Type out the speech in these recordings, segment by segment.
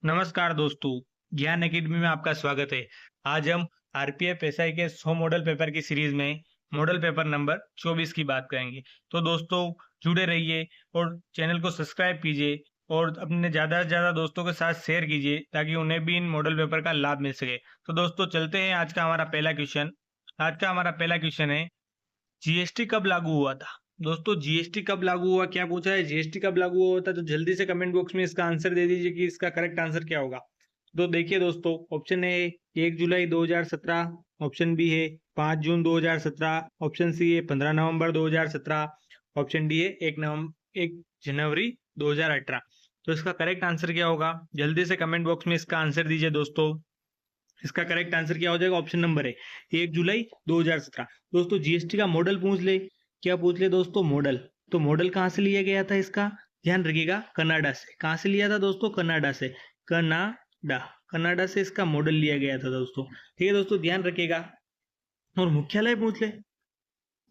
नमस्कार दोस्तों, ज्ञान एकेडमी में आपका स्वागत है। आज हम आरपीएफ एसआई के 100 मॉडल पेपर की सीरीज में मॉडल पेपर नंबर 24 की बात करेंगे। तो दोस्तों जुड़े रहिए और चैनल को सब्सक्राइब कीजिए और अपने ज़्यादा से ज़्यादा दोस्तों के साथ शेयर कीजिए ताकि उन्हें भी इन मॉडल पेपर का लाभ मिल सके। तो दोस्तों चलते हैं आज का हमारा पहला क्वेश्चन। आज का हमारा पहला क्वेश्चन है, जीएसटी कब लागू हुआ था? दोस्तों जीएसटी कब लागू हुआ, क्या पूछा है, जीएसटी कब लागू हुआ था? तो जल्दी से कमेंट बॉक्स में इसका आंसर दे दीजिए कि इसका करेक्ट आंसर क्या होगा। तो देखिए दोस्तों, ऑप्शन ए 1 जुलाई 2017, ऑप्शन बी है 5 जून 2017, ऑप्शन सी है 15 नवंबर 2017, ऑप्शन डी है 1 जनवरी 2018। तो इसका करेक्ट आंसर क्या होगा? जल्दी से कमेंट बॉक्स में इसका आंसर दीजिए दोस्तों। इसका करेक्ट आंसर क्या हो जाएगा? ऑप्शन नंबर है 1 जुलाई 2017। दोस्तों जीएसटी का मॉडल पूछ ले, क्या पूछ ले दोस्तों? मॉडल। तो मॉडल कहाँ से लिया गया था इसका? ध्यान रखिएगा, कनाडा से। कहाँ से लिया था दोस्तों? कनाडा से। कनाडा, कनाडा से इसका मॉडल लिया गया था दोस्तों। ठीक है दोस्तों, ध्यान रखिएगा। और मुख्यालय पूछ ले,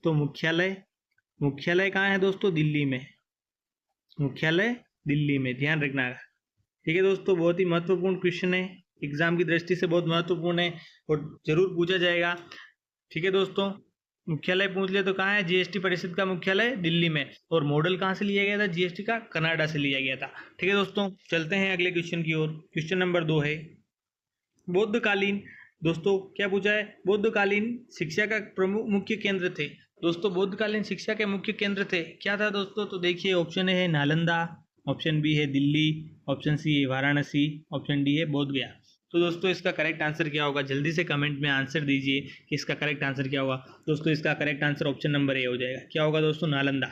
तो मुख्यालय, मुख्यालय कहाँ है दोस्तों? दिल्ली में। मुख्यालय दिल्ली में, ध्यान रखना। ठीक है दोस्तों, बहुत ही महत्वपूर्ण क्वेश्चन है, एग्जाम की दृष्टि से बहुत महत्वपूर्ण है और जरूर पूछा जाएगा। ठीक है दोस्तों, मुख्यालय पूछ ले तो कहाँ है? जीएसटी परिषद का मुख्यालय दिल्ली में। और मॉडल कहाँ से लिया गया था जीएसटी का? कनाडा से लिया गया था। ठीक है दोस्तों, चलते हैं अगले क्वेश्चन की ओर। क्वेश्चन नंबर 2 है, बौद्धकालीन। दोस्तों क्या पूछा है? बौद्धकालीन शिक्षा का प्रमुख मुख्य केंद्र थे। दोस्तों बौद्धकालीन शिक्षा के मुख्य केंद्र थे, क्या था दोस्तों? तो देखिए, ऑप्शन है नालंदा, ऑप्शन बी है दिल्ली, ऑप्शन सी है वाराणसी, ऑप्शन डी है बोध गया। तो दोस्तों इसका करेक्ट आंसर क्या होगा? जल्दी से कमेंट में आंसर दीजिए कि इसका करेक्ट आंसर क्या होगा। दोस्तों इसका correct answer option number A हो जाएगा। क्या होगा दोस्तों? नालंदा।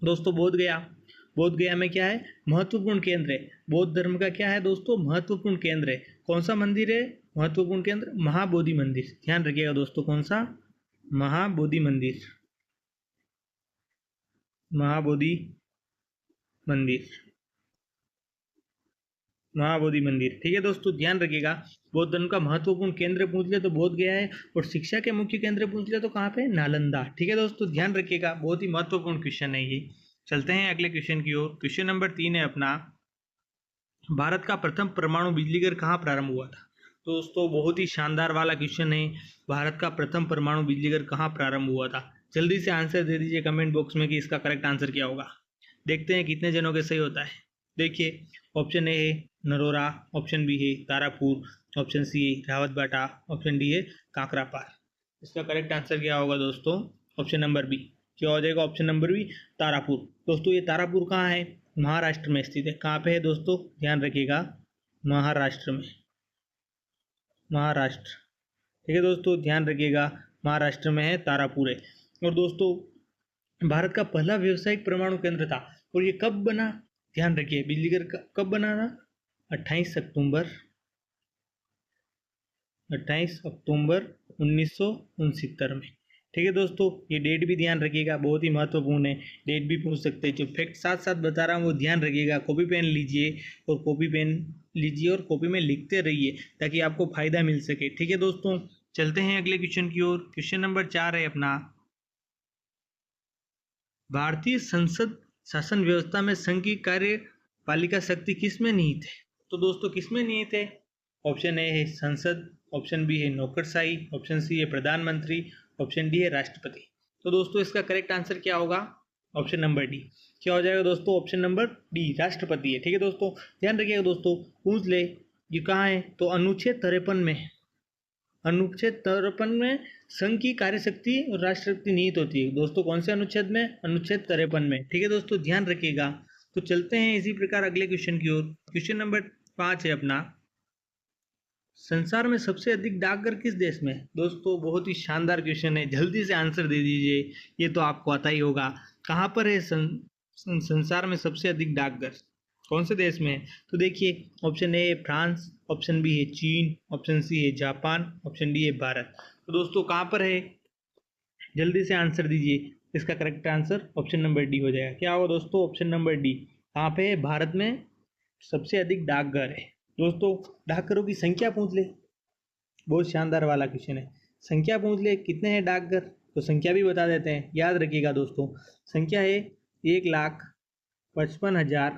दोस्तों बोध गया, बोध गया में क्या है? महत्वपूर्ण केंद्र है। बौद्ध धर्म का क्या है दोस्तों? महत्वपूर्ण केंद्र है। कौन सा मंदिर है महत्वपूर्ण केंद्र? महाबोधि मंदिर। ध्यान रखिएगा दोस्तों, कौन सा? महाबोधि मंदिर। महाबोधि मंदिर, महाबोधि मंदिर। ठीक है दोस्तों, ध्यान रखिएगा। बौद्ध धर्म का महत्वपूर्ण केंद्र पूछ ले तो बोध गया है, और शिक्षा के मुख्य केंद्र पूछ ले तो कहाँ पे? नालंदा। ठीक है दोस्तों, ध्यान रखिएगा, बहुत ही महत्वपूर्ण क्वेश्चन है ये। चलते हैं अगले क्वेश्चन की ओर। क्वेश्चन नंबर 3 है अपना, भारत का प्रथम परमाणु बिजली घर कहाँ प्रारंभ हुआ था? तो दोस्तों बहुत ही शानदार वाला क्वेश्चन है, भारत का प्रथम परमाणु बिजली घर कहाँ प्रारंभ हुआ था? जल्दी से आंसर दे दीजिए कमेंट बॉक्स में कि इसका करेक्ट आंसर क्या होगा। देखते हैं कितने जनों के सही होता है। देखिए, ऑप्शन ए है नरोरा, ऑप्शन बी है तारापुर, ऑप्शन सी है रावतबाटा, ऑप्शन डी है काकरापार। इसका करेक्ट आंसर क्या होगा दोस्तों? Option number B. क्या हो जाएगा? Option number B, Tarapur. दोस्तों ये तारापुर कहाँ है? महाराष्ट्र में स्थित है। कहाँ पे है दोस्तों? ध्यान रखिएगा, महाराष्ट्र में। महाराष्ट्र। ठीक है दोस्तों, ध्यान रखिएगा, महाराष्ट्र में है, तारापुर है। और दोस्तों भारत का पहला व्यावसायिक परमाणु केंद्र था, और ये कब बना? ध्यान रखिए, बिजली घर कब बना था? 28 अक्टूबर, 28 अक्टूबर 1969 में। ठीक है दोस्तों, ये डेट भी ध्यान रखिएगा, बहुत ही महत्वपूर्ण है। डेट भी पूछ सकते हैं। जो फैक्ट साथ साथ बता रहा हूँ वो ध्यान रखिएगा। कॉपी पेन लीजिए, और कॉपी पेन लीजिए और कॉपी में लिखते रहिए ताकि आपको फायदा मिल सके। ठीक है दोस्तों, चलते हैं अगले क्वेश्चन की ओर। क्वेश्चन नंबर 4 है अपना, भारतीय संसद शासन व्यवस्था में संघ की कार्यपालिका शक्ति किस में निहित है? तो दोस्तों किस में निहित है? ऑप्शन ए है संसद, ऑप्शन बी है नौकरशाही, ऑप्शन सी है प्रधानमंत्री, ऑप्शन डी है राष्ट्रपति। तो दोस्तों इसका करेक्ट आंसर क्या होगा? Option number D. क्या हो जाएगा दोस्तों? ऑप्शन नंबर डी, राष्ट्रपति है। ठीक है दोस्तों, ध्यान रखिएगा दोस्तों, पूछ ले ये कहाँ है, तो अनुच्छेद 53 में। अनुच्छेद 53 में संघ की कार्यशक्ति और राष्ट्रशक्ति निहित होती है। दोस्तों कौन से अनुच्छेद में? अनुच्छेद 53 में। ठीक है दोस्तों, ध्यान रखिएगा। तो चलते हैं इसी प्रकार अगले क्वेश्चन की ओर। क्वेश्चन नंबर 5 है अपना, संसार में सबसे अधिक डाकघर किस देश में? दोस्तों बहुत ही शानदार क्वेश्चन है, जल्दी से आंसर दे दीजिए, ये तो आपको आता ही होगा। कहाँ पर है संसार में सबसे अधिक डाकघर? कौन से देश में है? तो देखिए, ऑप्शन ए है फ्रांस, ऑप्शन बी है चीन, ऑप्शन सी है जापान, ऑप्शन डी है भारत। तो दोस्तों कहाँ पर है? जल्दी से आंसर दीजिए। इसका correct answer option number D हो जाएगा। क्या होगा दोस्तों? Option number D. कहाँ पे है? भारत में सबसे अधिक डाकघर है। दोस्तों डाकघरों की संख्या पूछ ले, बहुत शानदार वाला क्वेश्चन है। संख्या पूछ ले कितने हैं डाकघर, तो संख्या भी बता देते हैं, याद रखिएगा दोस्तों। संख्या है 1,55,000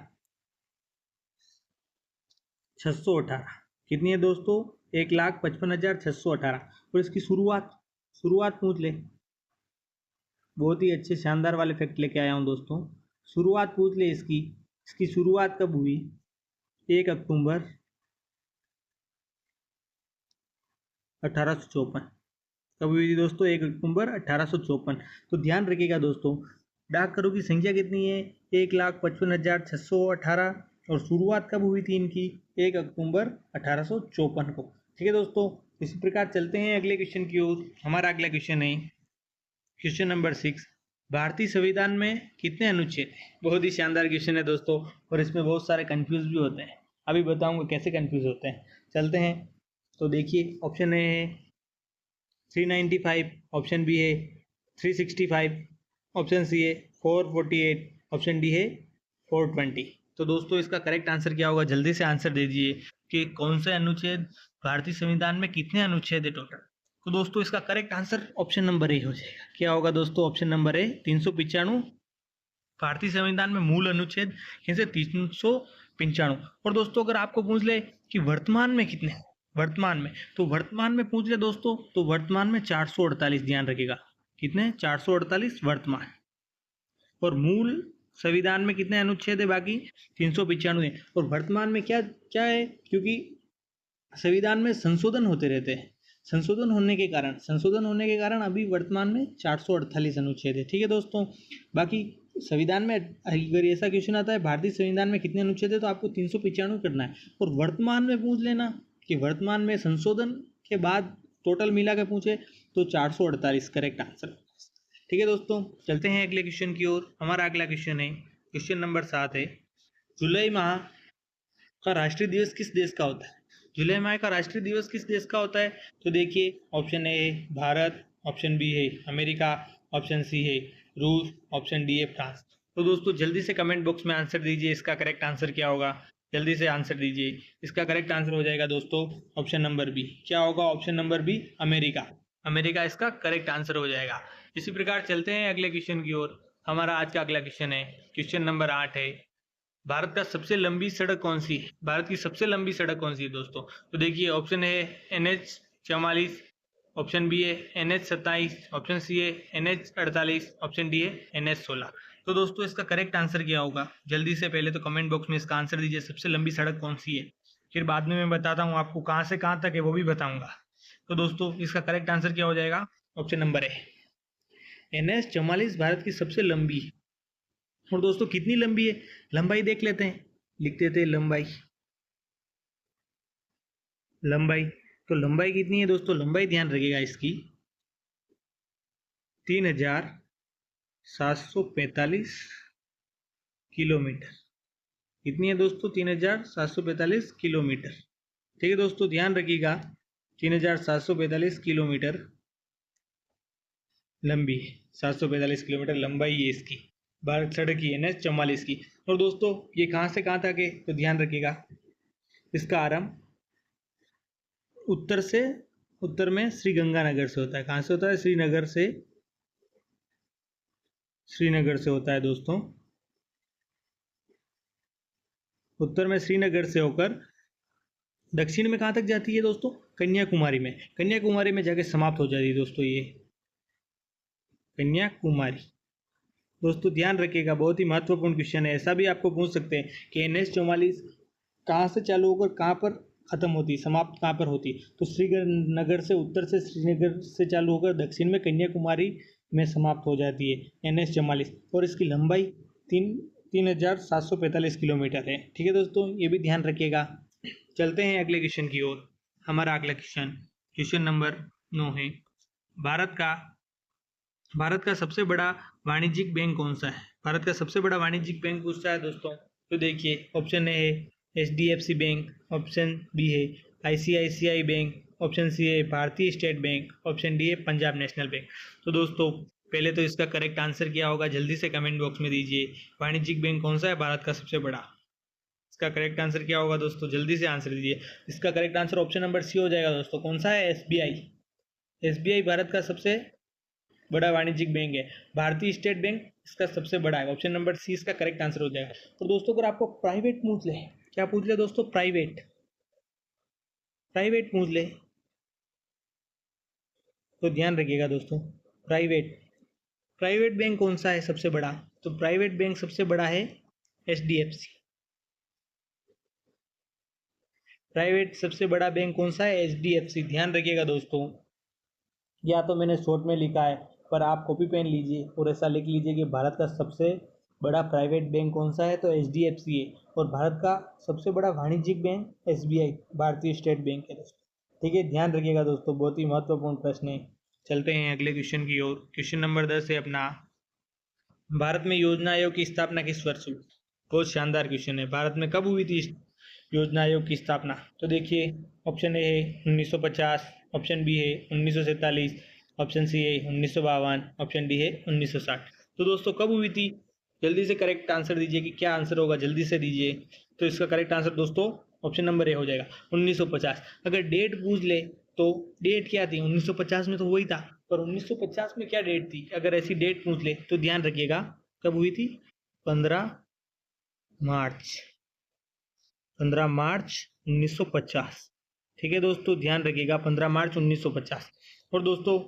618 कितनी है दोस्तों? 1,55,618। और इसकी शुरुआत पूछ ले। बहुत ही अच्छे शानदार वाले फैक्ट लेके आया हूँ दोस्तों। शुरुआत पूछ ले इसकी शुरुआत कब हुई? 1 अक्टूबर 1854। कब हुई थी दोस्तों? 1 अक्टूबर 1854। तो ध्यान रखिएगा दोस्तों, डाकघरों की संख्या कितनी है? 1,55,618। और शुरुआत कब हुई थी इनकी? 1 अक्टूबर 1854 को। ठीक है दोस्तों, इसी प्रकार चलते हैं अगले क्वेश्चन की ओर। हमारा अगला क्वेश्चन है क्वेश्चन नंबर 6। भारतीय संविधान में कितने अनुच्छेद हैं? बहुत ही शानदार क्वेश्चन है दोस्तों, और इसमें बहुत सारे कंफ्यूज भी होते हैं। अभी बताऊंगा कैसे कंफ्यूज होते हैं। चलते हैं, तो देखिए ऑप्शन ए है 395, ऑप्शन बी है 365, ऑप्शन सी है 448, ऑप्शन डी है 420। तो दोस्तों इसका करेक्ट आंसर क्या होगा? जल्दी से आंसर दे दीजिए कि कौन से अनुच्छेद, भारतीय संविधान में कितने अनुच्छेद है टोटल। तो दोस्तों इसका correct answer option number A हो जाएगा। क्या होगा दोस्तों? Option number A 395। भारतीय संविधान में मूल अनुच्छेद कितने? 395। और दोस्तों अगर आपको पूछ ले कि वर्तमान में कितने, वर्तमान में पूछ ले दोस्तों, तो वर्तमान में 448। ध्यान रखिएगा, कितने? 448 वर्तमान। और मूल संविधान में कितने अनुच्छेद है? बाकी 395। और वर्तमान में क्या क्या है? क्योंकि संविधान में संशोधन होते रहते हैं, संशोधन होने के कारण अभी वर्तमान में 448 अनुच्छेद है। ठीक है दोस्तों, बाकी संविधान में अगर ऐसा क्वेश्चन आता है भारतीय संविधान में कितने अनुच्छेद है, तो आपको 395 करना है। और वर्तमान में पूछ लेना कि वर्तमान में संशोधन के बाद टोटल मिला के पूछे तो 448 करेक्ट आंसर। ठीक है दोस्तों, चलते हैं अगले क्वेश्चन की ओर। हमारा अगला क्वेश्चन है क्वेश्चन नंबर 7 है, जुलाई माह का राष्ट्रीय दिवस किस देश का होता है? जुलाई माह का राष्ट्रीय दिवस किस देश का होता है? तो देखिए ऑप्शन ए है भारत, ऑप्शन बी है अमेरिका, ऑप्शन सी है रूस, ऑप्शन डी है फ्रांस। तो दोस्तों जल्दी से कमेंट बॉक्स में आंसर दीजिए, इसका करेक्ट आंसर क्या होगा? जल्दी से आंसर दीजिए। इसका करेक्ट आंसर हो जाएगा दोस्तों ऑप्शन नंबर बी। क्या होगा? Option number B, America. America इसका करेक्ट आंसर हो जाएगा। इसी प्रकार चलते हैं अगले क्वेश्चन की ओर। हमारा आज का अगला क्वेश्चन है क्वेश्चन नंबर 8 है, भारत का सबसे लंबी सड़क कौन सी है? भारत की सबसे लंबी सड़क कौन सी है दोस्तों? तो देखिए ऑप्शन है NH44, ऑप्शन बी है NH27, ऑप्शन सी है NH48, ऑप्शन डी है NH16। तो दोस्तों इसका करेक्ट आंसर क्या होगा? जल्दी से पहले तो कमेंट बॉक्स में इसका आंसर दीजिए, सबसे लंबी सड़क कौन सी है। फिर बाद में मैं बताता हूँ आपको कहाँ से कहाँ तक है, वो भी बताऊंगा। तो दोस्तों इसका करेक्ट आंसर क्या हो जाएगा? Option number A, NH44 Bharat की सबसे लंबी। और दोस्तों कितनी लंबी है? लंबाई देख लेते हैं, लिख देते हैं लंबाई। तो लंबाई कितनी है दोस्तों? लंबाई ध्यान रखिएगा इसकी 3,745 किलोमीटर। कितनी है दोस्तों? 3,745 किलोमीटर। ठीक है दोस्तों, ध्यान रखिएगा 3,745 किलोमीटर लंबी है। 745 किलोमीटर लंबाई है इसकी, भारत सड़क की NH44 की। और दोस्तों ये कहाँ से कहाँ तक है? तो ध्यान रखिएगा, इसका आरंभ उत्तर में श्रीगंगानगर से होता है। कहाँ से होता है? श्रीनगर से होता है दोस्तों। उत्तर में श्रीनगर से होकर दक्षिण में कहाँ तक जाती है दोस्तों? कन्याकुमारी में जाके समाप्त हो जाती है दोस्तों ये कन्याकुमारी। दोस्तों ध्यान रखिएगा, बहुत ही महत्वपूर्ण क्वेश्चन है। ऐसा भी आपको पूछ सकते हैं कि NH44 कहाँ से चालू होकर कहाँ पर खत्म होती है, समाप्त कहाँ पर होती है? तो श्रीनगर से, उत्तर से श्रीनगर से चालू होकर दक्षिण में कन्याकुमारी में समाप्त हो जाती है NH44। और इसकी लंबाई 3,745 किलोमीटर है। ठीक है दोस्तों, ये भी ध्यान रखिएगा। चलते हैं अगले क्वेश्चन की ओर। हमारा अगला क्वेश्चन नंबर 9 है, भारत का सबसे बड़ा वाणिज्यिक बैंक कौन सा है? भारत का सबसे बड़ा वाणिज्यिक बैंक पूछता है दोस्तों। तो देखिए ऑप्शन ए है HDFC बैंक, ऑप्शन बी है ICICI बैंक, ऑप्शन सी है भारतीय स्टेट बैंक, ऑप्शन डी है पंजाब नेशनल बैंक। तो दोस्तों पहले तो इसका करेक्ट आंसर क्या होगा? जल्दी से कमेंट बॉक्स में दीजिए, वाणिज्यिक बैंक कौन सा है भारत का सबसे बड़ा? इसका करेक्ट आंसर क्या होगा दोस्तों? जल्दी से आंसर दीजिए। इसका correct answer option number C हो जाएगा दोस्तों। कौन सा है? SBI भारत का सबसे बड़ा वाणिज्यिक बैंक है। भारतीय स्टेट बैंक इसका सबसे बड़ा है। ऑप्शन नंबर सी इसका करेक्ट आंसर हो जाएगा। तो दोस्तों अगर आपको प्राइवेट पूछ ले, क्या पूछ ले दोस्तों? प्राइवेट, प्राइवेट पूछ ले तो ध्यान रखिएगा दोस्तों। प्राइवेट प्राइवेट बैंक कौन सा है सबसे बड़ा? तो प्राइवेट बैंक सबसे बड़ा है HDFC। प्राइवेट सबसे बड़ा बैंक कौन सा है? HDFC। ध्यान रखिएगा दोस्तों, या तो मैंने शॉर्ट में लिखा है पर आप कॉपी पेन लीजिए और ऐसा लिख लीजिए कि भारत का सबसे बड़ा प्राइवेट बैंक कौन सा है, तो HDFC है। और भारत का सबसे बड़ा वाणिज्यिक बैंक SBI, भारतीय स्टेट बैंक है दोस्तों। ठीक है, ध्यान रखिएगा दोस्तों, बहुत ही महत्वपूर्ण प्रश्न है। चलते हैं अगले क्वेश्चन की ओर। क्वेश्चन नंबर 10 है अपना, भारत में योजना आयोग की स्थापना किस वर्ष हुई? बहुत शानदार क्वेश्चन है। भारत में कब हुई थी योजना आयोग की स्थापना? तो देखिए, ऑप्शन ए है 1950, ऑप्शन बी है 1947, ऑप्शन सी है 1952, ऑप्शन डी है 1960। तो दोस्तों कब हुई थी? जल्दी से करेक्ट आंसर दीजिए कि क्या आंसर होगा, जल्दी से दीजिए। तो इसका करेक्ट आंसर दोस्तों ऑप्शन नंबर ए हो जाएगा 1950। अगर डेट पूछ ले तो डेट क्या थी? 1950 में तो वही था, पर 1950 में क्या डेट थी? अगर ऐसी डेट पूछ ले तो ध्यान रखिएगा कब हुई थी? 15 मार्च, 15 मार्च 1950। ठीक है दोस्तों, ध्यान रखिएगा 15 मार्च 1950। और दोस्तों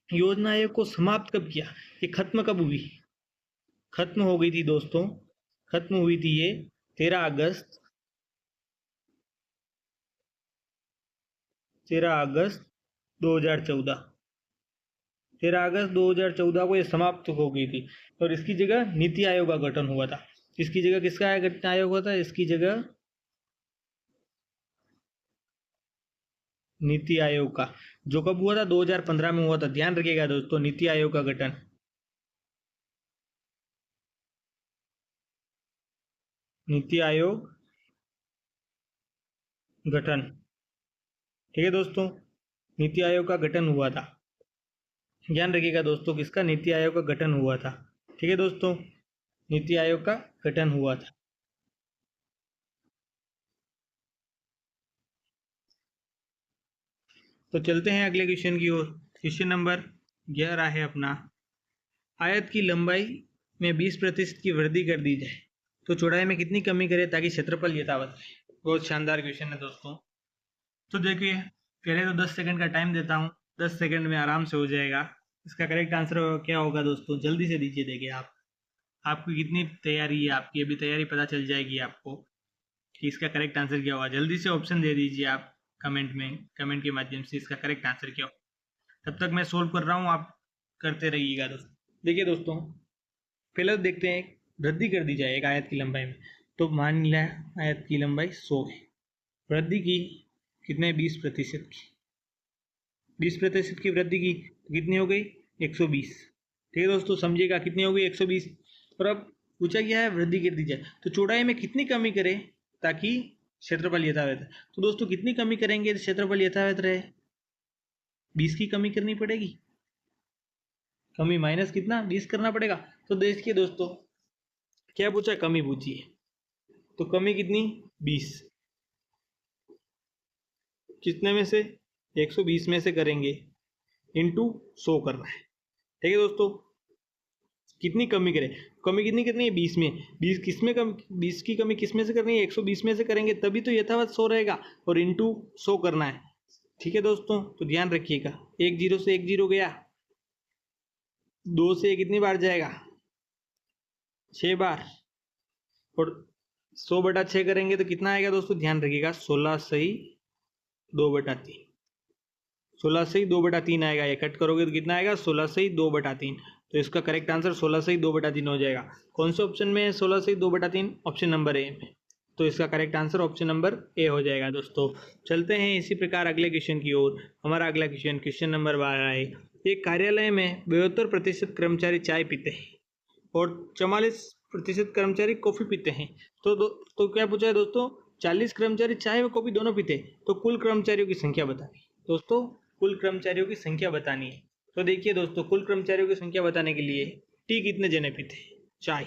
योजना आयोग को समाप्त कब किया? ये खत्म कब हुई? खत्म हो गई थी दोस्तों, खत्म हुई थी ये 13 अगस्त, 13 अगस्त 2014। 13 अगस्त 2014 को ये समाप्त हो गई थी। और इसकी जगह नीति आयोग का गठन हुआ था। इसकी जगह किसका गठन आयोग हुआ था? इसकी जगह नीति आयोग का, जो कब हुआ था? 2015 में हुआ था। ध्यान रखिएगा दोस्तों, नीति आयोग का गठन, नीति आयोग गठन। ठीक है दोस्तों, नीति आयोग का गठन हुआ था। ध्यान रखिएगा दोस्तों, किसका? नीति आयोग का गठन हुआ था। ठीक है दोस्तों, नीति आयोग का गठन हुआ था। तो चलते हैं अगले क्वेश्चन की ओर। क्वेश्चन नंबर 11 है अपना, आयत की लंबाई में 20% की वृद्धि कर दी जाए तो चौड़ाई में कितनी कमी करें ताकि क्षेत्रफल यथावत रहे? बहुत शानदार क्वेश्चन है दोस्तों। तो देखिए, पहले तो 10 सेकंड का टाइम देता हूँ, 10 सेकंड में आराम से हो जाएगा। इसका करेक्ट आंसर क्या होगा दोस्तों? जल्दी से दीजिए। देखिए आप, आपकी कितनी तैयारी है, आपकी अभी तैयारी पता चल जाएगी आपको कि इसका करेक्ट आंसर क्या होगा। जल्दी से ऑप्शन दे दीजिए आप कमेंट में, कमेंट के माध्यम से इसका करेक्ट आंसर क्या हो। तब तक मैं सोल्व कर रहा हूँ, आप करते रहिएगा दोस्तों। देखिए दोस्तों, पहले तो देखते हैं, वृद्धि कर दी जाए एक आयत की लंबाई में। तो मान लिया आयत की लंबाई 100 है, वृद्धि की कितने? 20% की। 20% की वृद्धि की तो कितनी हो गई? 120। ठीक है दोस्तों, समझिएगा कितनी हो गई? 120। और अब पूछा गया है वृद्धि कर दी जाए तो चौड़ाई में कितनी कमी करें ताकि क्षेत्रफल यथावत रहे। तो दोस्तों कितनी कमी करेंगे तो क्षेत्रफल यथावत रहे? 20 की कमी करनी पड़ेगी। कमी माइनस कितना? 20 करना पड़ेगा। तो देखिए दोस्तों, क्या पूछा? कमी पूछी है, तो कमी कितनी? 20। कितने में से? 120 में से करेंगे, इंटू 100 करना है। ठीक है दोस्तों, कितनी कमी करें? कमी कितनी करनी है? 20 में। 20 किस में कम? 20 की कमी किस में से करनी है? 120 में से करेंगे, तभी तो यथावत 100 रहेगा। और इंटू 100 करना है। ठीक है दोस्तों, तो ध्यान रखिएगा, एक जीरो से एक जीरो गया, 2 से कितनी बार जाएगा? 6 बार। और 100/6 करेंगे तो कितना आएगा दोस्तों? ध्यान रखिएगा, 16 सही 2/3। 16 सही 2/3 आएगा। ये कट करोगे तो कितना आएगा? 16 सही 2/3। तो इसका करेक्ट आंसर 16 सही 2/3 हो जाएगा। कौन से ऑप्शन में है 16 सही 2/3? ऑप्शन नंबर ए में। तो इसका correct answer option number A हो जाएगा दोस्तों। चलते हैं इसी प्रकार अगले क्वेश्चन की ओर। हमारा अगला क्वेश्चन, क्वेश्चन नंबर 12 है, एक कार्यालय में 72% कर्मचारी चाय पीते हैं और 44% कर्मचारी कॉफी पीते हैं। तो क्या पूछा है दोस्तों? 40 कर्मचारी चाय व कॉफी दोनों पीते हैं, तो कुल कर्मचारियों की संख्या बतानी। दोस्तों कुल कर्मचारियों की संख्या बतानी है। तो देखिए दोस्तों, कुल कर्मचारियों की संख्या बताने के लिए टी कितने जने पीते हैं? चाय,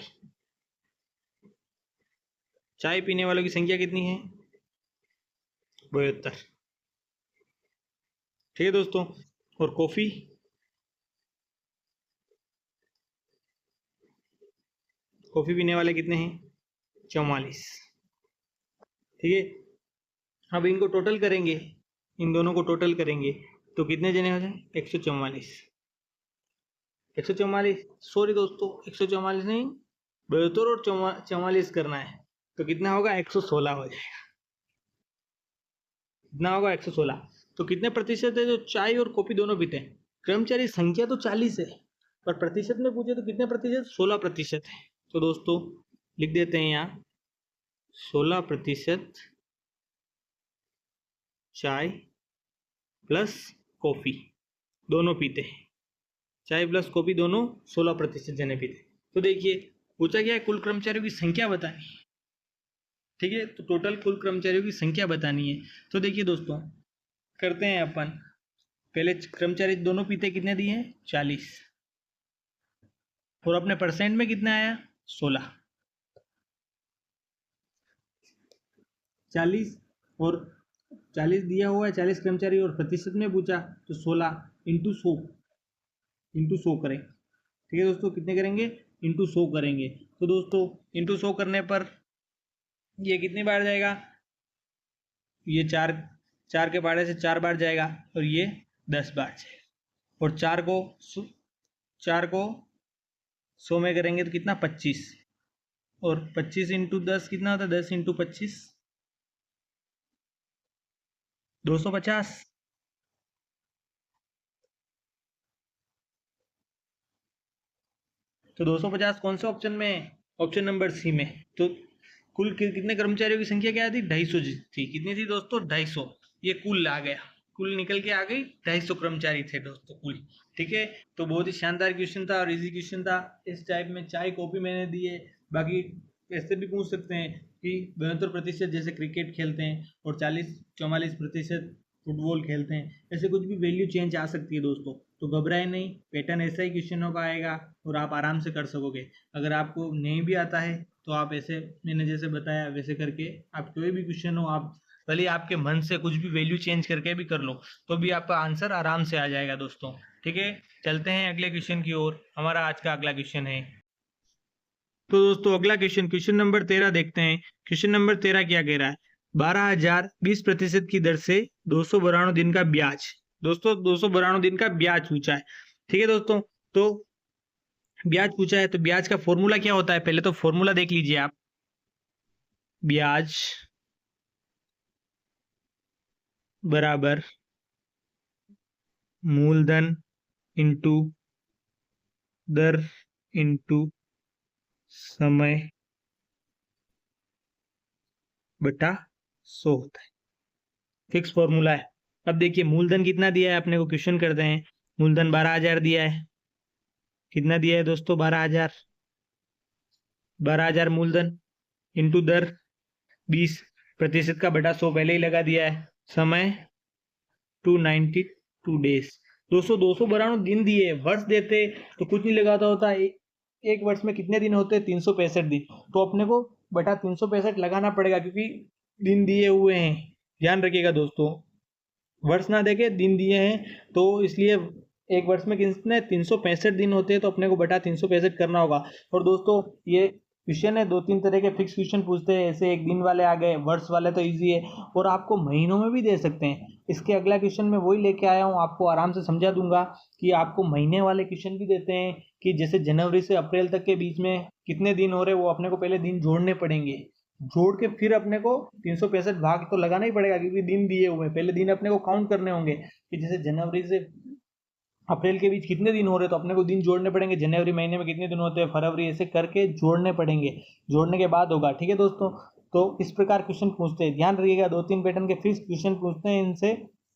चाय पीने वालों की संख्या कितनी है? 72। ठीक है दोस्तों, और कॉफी, कॉफी पीने वाले कितने हैं? 44। ठीक है, अब इनको टोटल करेंगे, इन दोनों को टोटल करेंगे तो कितने जने हो जाए 144। 144 सॉरी दोस्तों 144 नहीं 72 और 44 करना है तो कितना होगा 116 हो जाएगा। कितना होगा 116। तो कितने प्रतिशत है जो चाय और कॉफी दोनों पीते हैं? कर्मचारी संख्या तो 40 है पर प्रतिशत में पूछे तो कितने प्रतिशत? 16% है। तो दोस्तों लिख देते हैं यहाँ 16% चाय प्लस कॉफी दोनों पीते हैं। चाय प्लस कॉफी दोनों 16% जने पीते हैं। तो देखिए पूछा गया है कुल कर्मचारियों की संख्या बतानी है, ठीक है। तो टोटल कुल कर्मचारियों की संख्या बतानी है। तो देखिए दोस्तों करते हैं अपन, पहले कर्मचारी दोनों पीते कितने दिए हैं 40 और अपने परसेंट में कितना आया 16। 40 और 40 दिया हुआ है 40 कर्मचारी और प्रतिशत में पूछा तो 16 इंटू 100 करें, ठीक है दोस्तों। कितने करेंगे इंटू 100 करेंगे। तो दोस्तों इंटू 100 करने पर ये कितनी बार जाएगा? ये चार के बारे से 4 बार जाएगा और ये 10 बार जाएगा और 4 को 100 में करेंगे तो कितना 25 और 25 इंटू 10 कितना होता है 10 इंटू 25 250। तो 250 कौन से ऑप्शन में है? ऑप्शन नंबर सी में। तो कुल कितने कर्मचारियों की संख्या क्या थी 250 थी। कितनी थी दोस्तों 250। ये कुल आ गया, कुल निकल के आ गई 250 कर्मचारी थे दोस्तों कुल, ठीक है। तो बहुत ही शानदार क्वेश्चन था और इजी क्वेश्चन था। इस टाइप में चाय कॉपी मैंने दी है। बाकी ऐसे भी पूछ सकते हैं कि 72% जैसे क्रिकेट खेलते हैं और 40-44% फुटबॉल खेलते हैं, ऐसे कुछ भी वैल्यू चेंज आ सकती है दोस्तों। तो घबराए नहीं, पैटर्न ऐसा ही क्वेश्चनों का आएगा और आप आराम से कर सकोगे। अगर आपको नहीं भी आता है तो आप ऐसे मैंने जैसे बताया वैसे करके आप कोई भी क्वेश्चन हो आप भले आपके मन से कुछ भी वैल्यू चेंज करके भी कर लो तो भी आपका आंसर आराम से आ जाएगा दोस्तों, ठीक है। चलते हैं अगले क्वेश्चन की ओर। हमारा आज का अगला क्वेश्चन है, तो दोस्तों अगला क्वेश्चन नंबर 13 देखते हैं। क्वेश्चन नंबर 13 क्या कह रहा है? 12,000 20% की दर से 292 दिन का ब्याज। दोस्तों 292 दिन का ब्याज पूछा है, ठीक है दोस्तों। तो ब्याज पूछा है तो ब्याज का फॉर्मूला क्या होता है? पहले तो फॉर्मूला देख लीजिए आप। ब्याज बराबर मूलधन इंटू दर इंटू समय बटा 100 होता है। फिक्स फॉर्मूला है। अब देखिए मूलधन कितना दिया है अपने को, क्वेश्चन करते हैं। मूलधन 12,000 दिया है। कितना दिया है दोस्तों 12,000 मूलधन इंटू दर 20% का बटा 100 पहले ही लगा दिया है। समय 292 डेज। दोस्तों 292 दिन दिए, वर्ष देते तो कुछ नहीं लगाता होता। एक वर्ष में कितने दिन होते हैं 365 दिन। तो अपने को बटा 365 लगाना पड़ेगा क्योंकि दिन दिए हुए हैं। ध्यान रखिएगा दोस्तों, वर्ष ना देके दिन दिए हैं तो इसलिए एक वर्ष में कितने 365 दिन होते हैं तो अपने को बटा 365 करना होगा। और दोस्तों ये क्वेश्चन है 2-3 तरह के फिक्स क्वेश्चन पूछते हैं, ऐसे एक दिन वाले आ गए, वर्ष वाले तो इजी है और आपको महीनों में भी दे सकते हैं। इसके अगला क्वेश्चन में वही लेके आया हूँ, आपको आराम से समझा दूंगा कि आपको महीने वाले क्वेश्चन भी देते हैं कि जैसे जनवरी से अप्रैल तक के बीच में कितने दिन हो रहे वो अपने को पहले दिन जोड़ने पड़ेंगे, जोड़ के फिर अपने को 365 भाग तो लगाना ही पड़ेगा क्योंकि दिन दिए हुए हैं। पहले दिन अपने को काउंट करने होंगे कि जैसे जनवरी से अप्रैल के बीच कितने दिन हो रहे तो अपने को दिन जोड़ने पड़ेंगे। जनवरी महीने में कितने दिन होते हैं, फरवरी, ऐसे करके जोड़ने पड़ेंगे, जोड़ने के बाद होगा, ठीक है दोस्तों। तो इस प्रकार क्वेश्चन पूछते हैं, ध्यान रखिएगा 2-3 पैटर्न के फिक्स क्वेश्चन पूछते हैं इनसे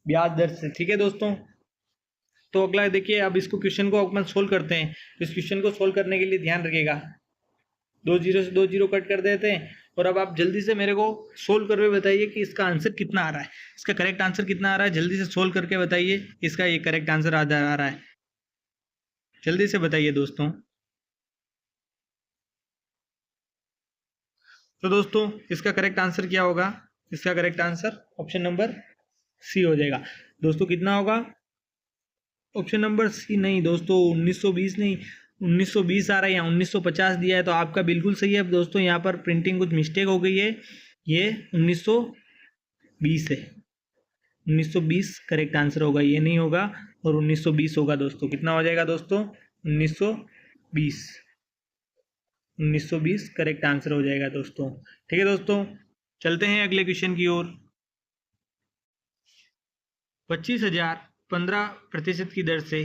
ब्याज दर से, ठीक है दोस्तों। तो अगला देखिए, अब इसको क्वेश्चन को अपन सोल्व करते हैं। इस क्वेश्चन को सोल्व करने के लिए ध्यान रखिएगा 2 जीरो से 2 जीरो कट कर देते हैं और अब आप जल्दी से मेरे को सोल्व करके बताइए कि इसका आंसर कितना आ रहा है, इसका करेक्ट आंसर कितना आ रहा है। जल्दी से सोल्व करके बताइए इसका ये करेक्ट आंसर आ रहा है, जल्दी से बताइए दोस्तों। तो दोस्तों इसका करेक्ट आंसर क्या होगा? इसका correct answer option number C हो जाएगा दोस्तों। कितना होगा? ऑप्शन नंबर सी नहीं दोस्तों, 1920 नहीं, 1920 आ रहा है, यहाँ 1950 दिया है तो आपका बिल्कुल सही है दोस्तों। यहाँ पर प्रिंटिंग कुछ मिस्टेक हो गई है, ये 1920 है। 1920 करेक्ट आंसर होगा, ये नहीं होगा और 1920 होगा दोस्तों। कितना हो जाएगा दोस्तों? 1920। 1920 करेक्ट आंसर हो जाएगा दोस्तों। ठीक है दोस्तों, चलते हैं अगले क्वेश्चन की ओर। 25,015% की दर से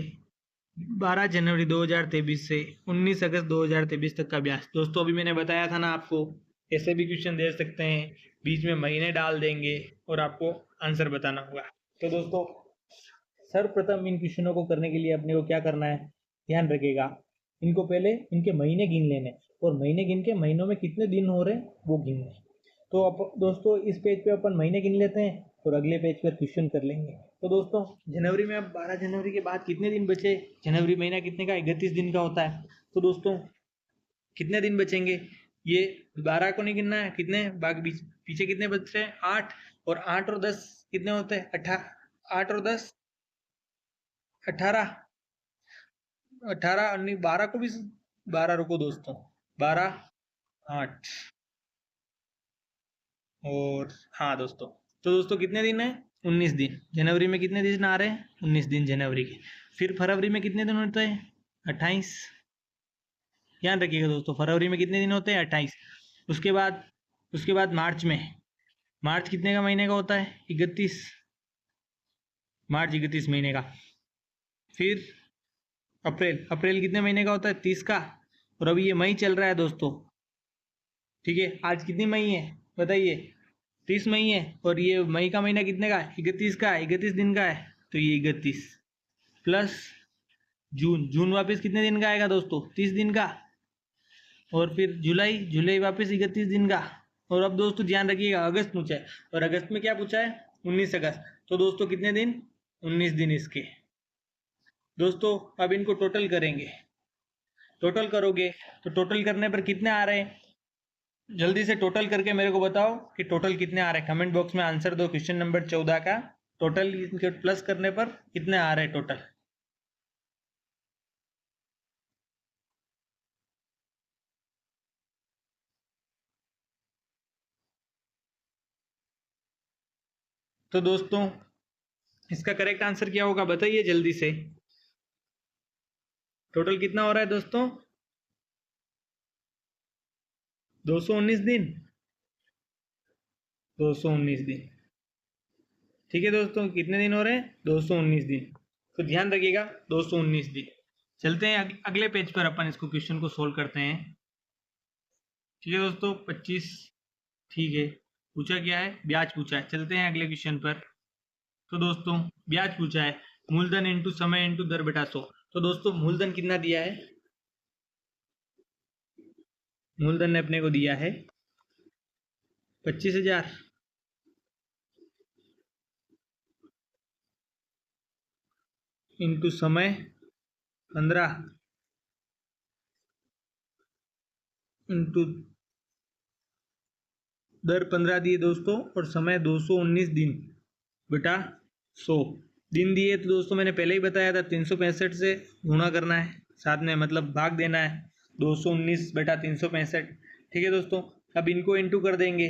12 जनवरी 2023 से 19 अगस्त 2023 तक का ब्याज। दोस्तों अभी मैंने बताया था ना आपको, ऐसे भी क्वेश्चन दे सकते हैं, बीच में महीने डाल देंगे और आपको आंसर बताना होगा। तो दोस्तों सर्वप्रथम इन क्वेश्चनों को करने के लिए अपने को क्या करना है, ध्यान रखिएगा, इनको पहले इनके महीने गिन लेने और महीने गिन के महीनों में कितने दिन हो रहे हैं वो गिनने। तो दोस्तों इस पेज पे अपन महीने गिन लेते हैं और अगले पेज पर क्वेश्चन कर लेंगे। तो दोस्तों जनवरी में अब 12 जनवरी के बाद कितने दिन बचे? जनवरी महीना कितने का? 31 दिन का होता है। तो दोस्तों कितने दिन बचेंगे? ये 12 को नहीं गिनना है, कितने बाकी पीछे कितने बच रहे हैं? 8, और 8 और 10 कितने होते हैं? 8 और 10 18, 18 और नहीं 12 को भी 12, रुको दोस्तों, 12 8 और हाँ दोस्तों, तो दोस्तों कितने दिन है? 19 दिन। जनवरी में कितने दिन आ रहे हैं? 19 दिन जनवरी के। फिर फरवरी में कितने दिन होते हैं? 28। ध्यान रखिएगा दोस्तों, फरवरी में कितने दिन होते हैं? 28। उसके बाद मार्च कितने का महीने का होता है? 31। मार्च 31 महीने का। फिर अप्रैल कितने महीने का होता है? 30 का। और अभी ये मई चल रहा है दोस्तों, ठीक है। आज कितनी मई है बताइए? 30 मई है। और ये मई का महीना कितने का है? 31 का। 31 दिन का है, तो ये 31 प्लस जून वापस कितने दिन का आएगा दोस्तों? 30 दिन का। और फिर जुलाई वापस 31 दिन का। और अब दोस्तों ध्यान रखिएगा, अगस्त पूछा है, और अगस्त में क्या पूछा है? 19 अगस्त। तो दोस्तों कितने दिन? 19 दिन इसके। दोस्तों अब इनको टोटल करेंगे, टोटल करोगे तो टोटल करने पर कितने आ रहे हैं? जल्दी से टोटल करके मेरे को बताओ कि टोटल कितने आ रहे हैं। कमेंट बॉक्स में आंसर दो। क्वेश्चन नंबर 14 का टोटल इनके प्लस करने पर कितने आ रहे हैं टोटल? तो दोस्तों इसका करेक्ट आंसर क्या होगा बताइए जल्दी से। टोटल कितना हो रहा है दोस्तों? 219 दिन। 219 दिन। ठीक है दोस्तों, कितने दिन हो रहे हैं? 219 दिन। तो ध्यान रखिएगा 219 दिन। चलते हैं अगले पेज पर, अपन इसको क्वेश्चन को सोल्व करते हैं। ठीक है दोस्तों, 25, ठीक है। पूछा क्या है? ब्याज पूछा है। चलते हैं अगले क्वेश्चन पर। तो दोस्तों ब्याज पूछा है, मूलधन इंटू समय इंटू दर बटा 100। तो दोस्तों मूलधन कितना दिया है? मूलधन ने अपने को दिया है 25,000 इंटू समय 15 इंटू दर 15 दिए दोस्तों, और समय 219 दिन बटा 100 दिन दिए। तो दोस्तों मैंने पहले ही बताया था 365 से गुणा करना है, साथ में मतलब भाग देना है। 219 बटा 365। ठीक है दोस्तों, अब इनको इंटू कर देंगे।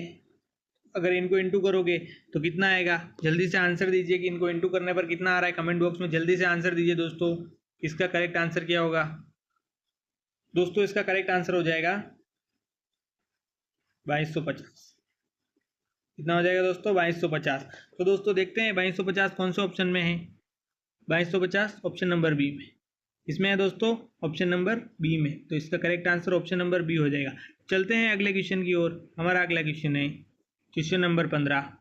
अगर इनको इंटू करोगे तो कितना आएगा? जल्दी से आंसर दीजिए कि इनको इंटू करने पर कितना आ रहा है। कमेंट बॉक्स में जल्दी से आंसर दीजिए दोस्तों, इसका करेक्ट आंसर क्या होगा? दोस्तों इसका करेक्ट आंसर हो जाएगा 2250। कितना हो जाएगा दोस्तों? 2250। तो दोस्तों देखते हैं 2250 कौन से ऑप्शन में है। 2250 ऑप्शन नंबर बी में। इसमें है दोस्तों ऑप्शन नंबर बी में, तो इसका correct answer option number B हो जाएगा। चलते हैं अगले क्वेश्चन की ओर। हमारा अगला क्वेश्चन है क्वेश्चन नंबर 15।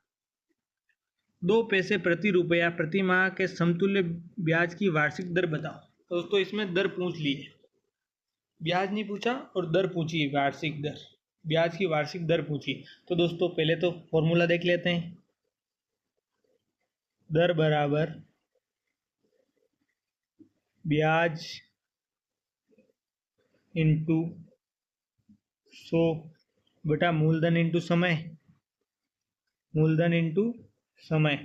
2 पैसे प्रति रुपया प्रति माह के समतुल्य ब्याज की वार्षिक दर बताओ। तो दोस्तों इसमें दर पूछ ली है, ब्याज नहीं पूछा और दर पूछी है, वार्षिक दर, ब्याज की वार्षिक दर पूछी। तो दोस्तों पहले तो फॉर्मूला देख लेते हैं। दर बराबर ब्याज इंटू 100 बटा मूलधन इंटू समय। मूलधन इंटू समय।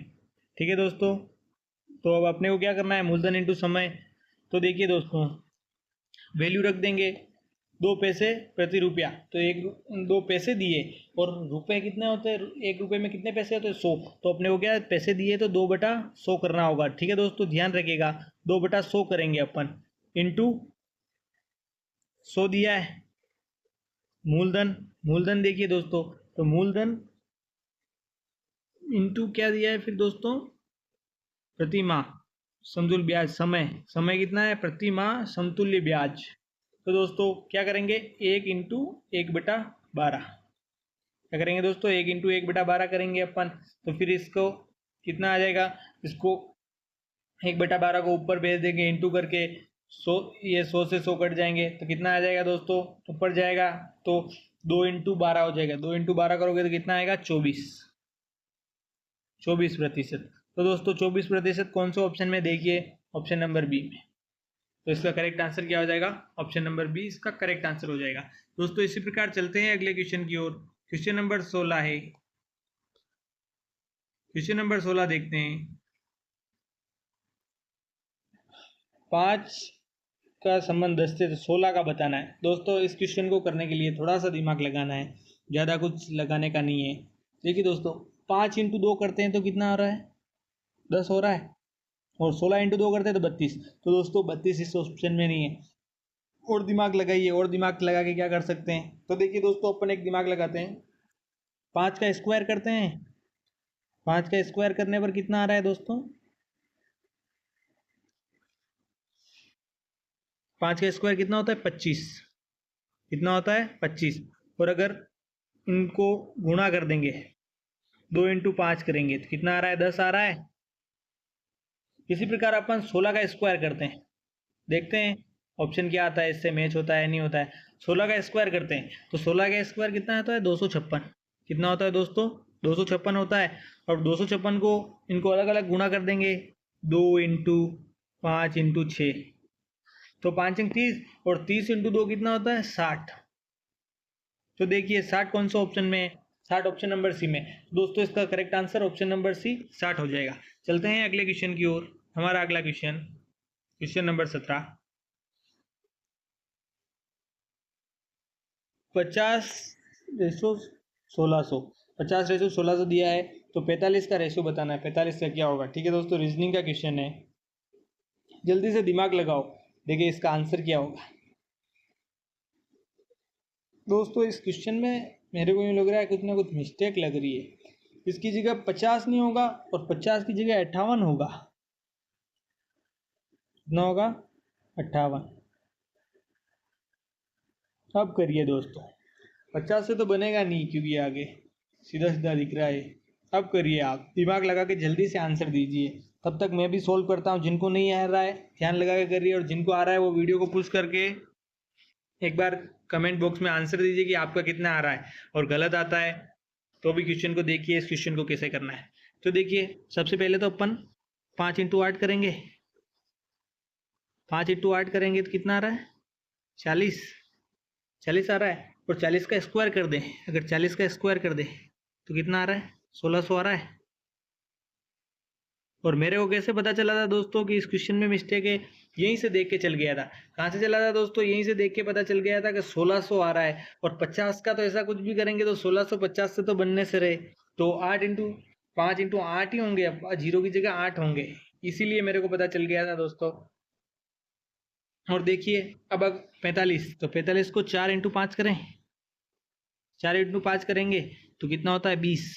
ठीक है दोस्तों, तो अब अपने को क्या करना है? मूलधन इंटू समय। तो देखिए दोस्तों वैल्यू रख देंगे, 2 पैसे प्रति रुपया, तो 2 पैसे दिए, और रुपए कितने होते हैं, 1 रुपये में कितने पैसे होते हैं, 100। तो अपने को क्या पैसे दिए तो 2/100 करना होगा। ठीक है दोस्तों, ध्यान रखिएगा, 2/100 करेंगे अपन, इंटू 100 दिया है। मूलधन, मूलधन देखिए दोस्तों, तो मूलधन इंटू क्या दिया है फिर दोस्तों, प्रति माह समतुल्य ब्याज, समय, समय कितना है, प्रति माह समतुल्य ब्याज। तो दोस्तों क्या करेंगे, 1 इंटू 1/12, क्या करेंगे दोस्तों, 1 इंटू 1/12 करेंगे अपन। तो फिर इसको कितना आ जाएगा, इसको 1/12 को ऊपर भेज देंगे इंटू करके, 100, ये 100 से 100 कट जाएंगे, तो कितना आ जाएगा दोस्तों, ऊपर जाएगा तो 2 इंटू 12 हो जाएगा, 2 इंटू 12 करोगे तो कितना आएगा, 24%। तो दोस्तों 24% कौन से ऑप्शन में, देखिए ऑप्शन नंबर बी में। तो इसका करेक्ट आंसर क्या हो जाएगा, ऑप्शन नंबर बी इसका करेक्ट आंसर हो जाएगा। दोस्तों इसी प्रकार चलते हैं अगले क्वेश्चन की ओर। क्वेश्चन नंबर 16 है, क्वेश्चन नंबर 16 देखते हैं। 5 का संबंध 10 से 16 का बताना है। दोस्तों इस क्वेश्चन को करने के लिए थोड़ा सा दिमाग लगाना है, ज़्यादा कुछ लगाने का नहीं है। देखिए दोस्तों 5 इंटू 2 करते हैं तो कितना आ रहा है, 10 हो रहा है, और 16 इंटू 2 करते हैं तो 32। तो दोस्तों 32 इस ऑप्शन में नहीं है, और दिमाग लगाइए, और दिमाग लगा के क्या कर सकते हैं। तो देखिए दोस्तों अपन एक दिमाग लगाते हैं, 5 का स्क्वायर करते हैं, 5 का स्क्वायर करने पर कितना आ रहा है दोस्तों, 5 का स्क्वायर कितना होता है, 25, कितना होता है, 25। और अगर इनको गुणा कर देंगे, 2 इंटू 5 करेंगे तो कितना आ रहा है, 10 आ रहा है। इसी प्रकार अपन 16 का स्क्वायर करते हैं, देखते हैं ऑप्शन क्या आता है, इससे मैच होता है नहीं होता है। 16 का स्क्वायर करते हैं तो 16 का स्क्वायर कितना होता है, 256, कितना होता है दोस्तों, 256 होता है। और 256 को इनको अलग अलग गुणा कर देंगे, 2 इंटू 5 इंटू 6, तो 5 इंटू 30, और 30 इंटू 2 कितना होता है, 60। तो देखिए 60 कौन सा ऑप्शन में है, 60 ऑप्शन नंबर सी में। दोस्तों इसका correct answer option number C 60 हो जाएगा। चलते हैं अगले क्वेश्चन की ओर। हमारा अगला क्वेश्चन, क्वेश्चन नंबर 17। 50/1600, 50/1600 दिया है, तो 45 का रेशो बताना है, 45 का क्या होगा। ठीक है दोस्तों, रीजनिंग का क्वेश्चन है, जल्दी से दिमाग लगाओ, देखिए इसका आंसर क्या होगा। दोस्तों इस क्वेश्चन में मेरे को यूँ लग रहा है कुछ ना कुछ मिस्टेक लग रही है। इसकी जगह 50 नहीं होगा, और 50 की जगह 58 होगा, कितना होगा, 58। अब करिए दोस्तों, 50 से तो बनेगा नहीं क्योंकि आगे सीधा सीधा दिख रहा है। अब करिए, आप दिमाग लगा के जल्दी से आंसर दीजिए, तब तक मैं भी सोल्व करता हूँ। जिनको नहीं आ रहा है ध्यान लगा के करिए, और जिनको आ रहा है वो वीडियो को पुश करके एक बार कमेंट बॉक्स में आंसर दीजिए कि आपका कितना आ रहा है, और गलत आता है तो भी क्वेश्चन को देखिए इस क्वेश्चन को कैसे करना है। तो देखिए सबसे पहले तो अपन 5 इंटू 8 करेंगे, 5 इंटू 8 करेंगे तो कितना आ रहा है, 40, 40 आ रहा है। और 40 का स्क्वायर कर दें, अगर 40 का स्क्वायर कर दें तो कितना आ रहा है, 1600 आ रहा है। और मेरे को कैसे पता चला था दोस्तों कि इस क्वेश्चन में मिस्टेक है, यहीं से देख के चल गया था। कहाँ से चला था दोस्तों, यहीं से देख के पता चल गया था कि 1600 आ रहा है। और 50 का तो ऐसा कुछ भी करेंगे तो 1650 से तो बनने से रहे, तो 5 इंटू 8 ही होंगे, अब 0 की जगह 8 होंगे, इसीलिए मेरे को पता चल गया था दोस्तों। और देखिए अब 45, तो 45 को 4 इंटू 5 करें, 4 इंटू 5 करेंगे तो कितना होता है, 20।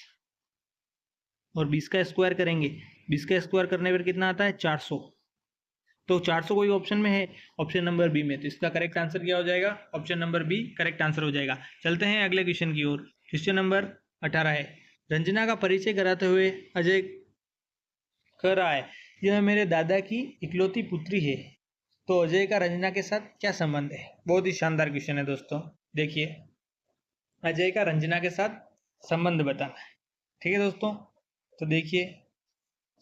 और 20 का स्क्वायर करेंगे, 20 का स्क्वायर करने पर कितना आता है, 400। तो 400 कोई ऑप्शन में है, ऑप्शन नंबर बी में। तो इसका करेक्ट आंसर क्या हो जाएगा, option number B correct answer हो जाएगा। चलते हैं अगले क्वेश्चन की ओर। क्वेश्चन नंबर 18 है, रंजना का परिचय कराते हुए अजय कह रहा है, यह मेरे दादा की इकलौती पुत्री है, तो अजय का रंजना के साथ क्या संबंध है। बहुत ही शानदार क्वेश्चन है दोस्तों। देखिए अजय का रंजना के साथ संबंध बताना है। ठीक है दोस्तों, तो देखिए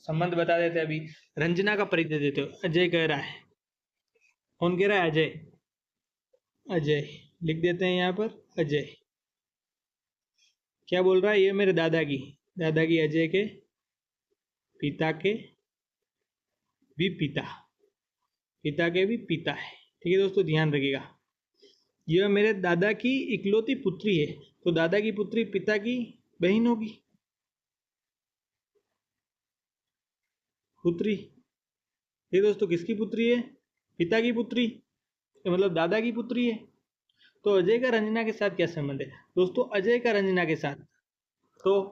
संबंध बता देते हैं। अभी रंजना का परिचय देते हो, अजय कह रहा है, कौन कह रहा है, अजय, अजय लिख देते हैं यहाँ पर, अजय क्या बोल रहा है, ये मेरे दादा की अजय के पिता के भी पिता, पिता के भी पिता है। ठीक है दोस्तों, ध्यान रखिएगा। यह मेरे दादा की इकलौती पुत्री है। तो दादा की पुत्री पिता की बहन होगी, पुत्री। ये दोस्तों किसकी पुत्री है? पिता की पुत्री, मतलब दादा की पुत्री है। तो अजय का रंजना के साथ क्या संबंध है? दोस्तों अजय का रंजना के साथ, तो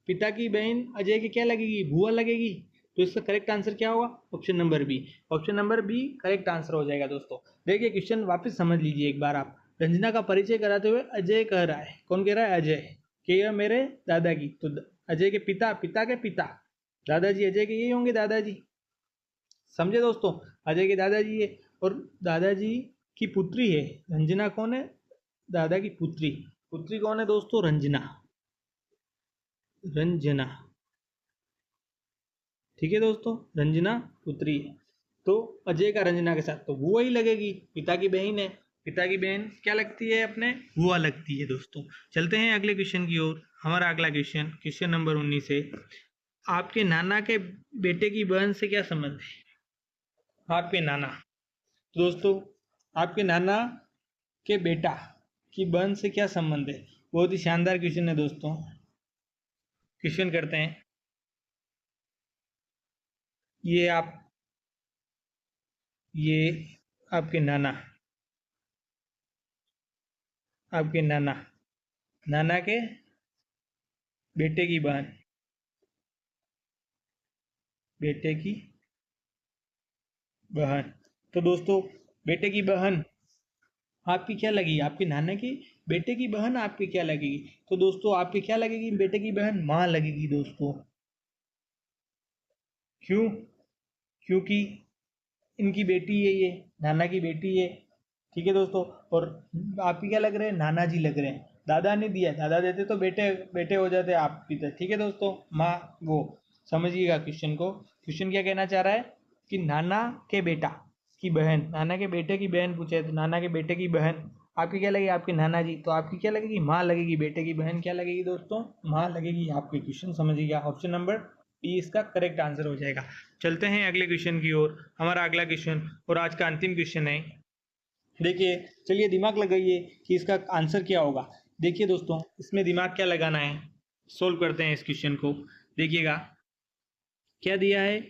पिता की बहन अजय की क्या लगेगी? बुआ लगेगी। तो इसका करेक्ट आंसर क्या होगा? Option number B. Option number B correct answer हो जाएगा दोस्तों। देखिए क्वेश्चन वापस समझ लीजिए एक बार आप। रंजना का परिचय कराते हुए अजय कह रहा है, कौन कह रहा है? अजय, कि यह मेरे दादा की। तो अजय के पिता, पिता के पिता, दादाजी अजय के यही होंगे, दादाजी। समझे दोस्तों? अजय के दादाजी है और दादाजी की पुत्री है। रंजना कौन है? दादा की पुत्री। पुत्री कौन है दोस्तों? रंजना, रंजना। ठीक है दोस्तों, रंजना पुत्री है। तो अजय का रंजना के साथ तो बुआ ही लगेगी, पिता की बहन है। पिता की बहन क्या लगती है? अपने बुआ लगती है दोस्तों। चलते हैं अगले क्वेश्चन की ओर। हमारा अगला क्वेश्चन, क्वेश्चन नंबर 19 है, आपके नाना के बेटे की बहन से क्या संबंध है? आपके नाना, तो दोस्तों आपके नाना के बेटा की बहन से क्या संबंध है? बहुत ही शानदार क्वेश्चन है दोस्तों। क्वेश्चन करते हैं। ये आपके नाना, आपके नाना, नाना के बेटे की बहन, बेटे की बहन। तो दोस्तों बेटे की बहन आपकी क्या लगेगी? आपके नाना की बेटे की बहन आपकी क्या लगेगी? तो दोस्तों आपकी क्या लगेगी? बेटे की बहन माँ लगेगी दोस्तों। क्यों? क्योंकि इनकी बेटी है, ये नाना की बेटी है। ठीक है दोस्तों। और आपकी क्या लग रहे हैं? नाना जी लग रहे हैं। दादा ने दिया, दादा देते तो बेटे बेटे हो जाते आप भी। ठीक है दोस्तों, माँ वो। समझिएगा क्वेश्चन को। क्वेश्चन क्या कहना चाह रहा है कि नाना के बेटा की बहन, नाना के बेटे की बहन पूछे तो नाना के बेटे की बहन आपकी क्या लगेगी? आपके नाना जी। तो आपकी क्या लगेगी? माँ लगेगी। बेटे की बहन क्या लगेगी दोस्तों? माँ लगेगी आपके। क्वेश्चन समझिएगा। ऑप्शन नंबर बी इसका करेक्ट आंसर हो जाएगा। चलते हैं अगले क्वेश्चन की ओर। हमारा अगला क्वेश्चन और आज का अंतिम क्वेश्चन है। देखिए, चलिए दिमाग लगाइए कि इसका आंसर क्या होगा। देखिए दोस्तों, इसमें दिमाग क्या लगाना है, सोल्व करते हैं इस क्वेश्चन को। देखिएगा क्या दिया है,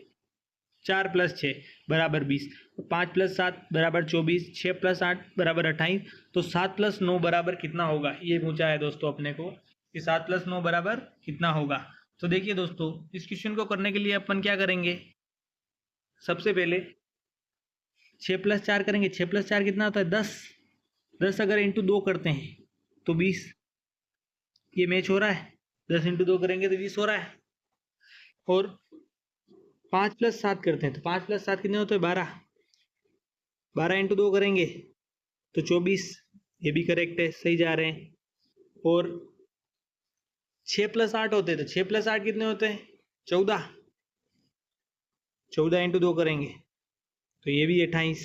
4 + 6 = 20, 5 + 7 = 24, 6 + 8 = 28। तो 7 + 9 बराबर कितना होगा, ये पूछा है दोस्तों अपने को कि 7 + 9 बराबर कितना होगा। तो देखिए दोस्तों, इस क्वेश्चन को करने के लिए अपन क्या करेंगे, सबसे पहले 6 + 4 करेंगे। 6 + 4 कितना होता है? 10। 10 अगर इंटू 2 करते हैं तो 20। ये मैच हो रहा है? 10 इंटू 2 करेंगे तो 20 हो रहा है। और 5 + 7 करते हैं तो 5 + 7 कितने होते हैं? 12। 12 इंटू 2 करेंगे तो 24। ये भी करेक्ट है, सही जा रहे हैं। और 6 + 8 होते हैं तो 6 + 8 कितने होते हैं? 14। 14 इंटू 2 करेंगे तो ये भी 28।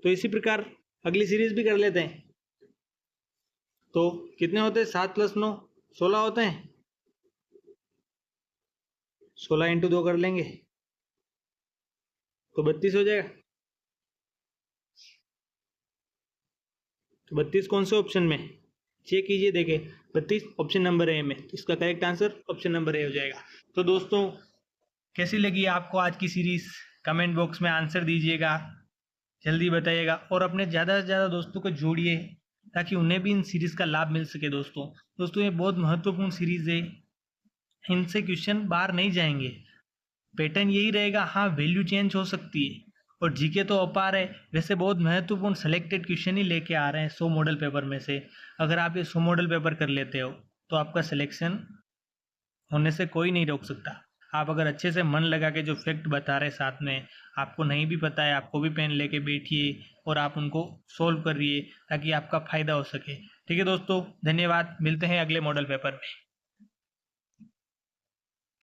तो इसी प्रकार अगली सीरीज भी कर लेते हैं। तो कितने होते हैं? 7 + 9 16 होते हैं। 16 इंटू 2 कर लेंगे तो 32 हो जाएगा। तो 32 कौन से ऑप्शन में? चेक कीजिए, देखें 32 ऑप्शन नंबर ए में। तो इसका correct answer option number A हो जाएगा। तो दोस्तों कैसी लगी आपको आज की सीरीज? कमेंट बॉक्स में आंसर दीजिएगा, जल्दी बताइएगा। और अपने ज़्यादा से ज़्यादा दोस्तों को जोड़िए ताकि उन्हें भी इन सीरीज़ का लाभ मिल सके। दोस्तों ये बहुत महत्वपूर्ण सीरीज़ है, इनसे क्वेश्चन बाहर नहीं जाएंगे। पैटर्न यही रहेगा, हाँ वैल्यू चेंज हो सकती है। और जीके तो अपार है, वैसे बहुत महत्वपूर्ण सेलेक्टेड क्वेश्चन ही लेके आ रहे हैं 100 मॉडल पेपर में से। अगर आप ये 100 मॉडल पेपर कर लेते हो तो आपका सिलेक्शन होने से कोई नहीं रोक सकता। आप अगर अच्छे से मन लगा के जो फैक्ट बता रहे साथ में, आपको नहीं भी पता है, आपको भी पेन लेके बैठिए और आप उनको सोल्व करिए ताकि आपका फ़ायदा हो सके। ठीक है दोस्तों, धन्यवाद। मिलते हैं अगले मॉडल पेपर में।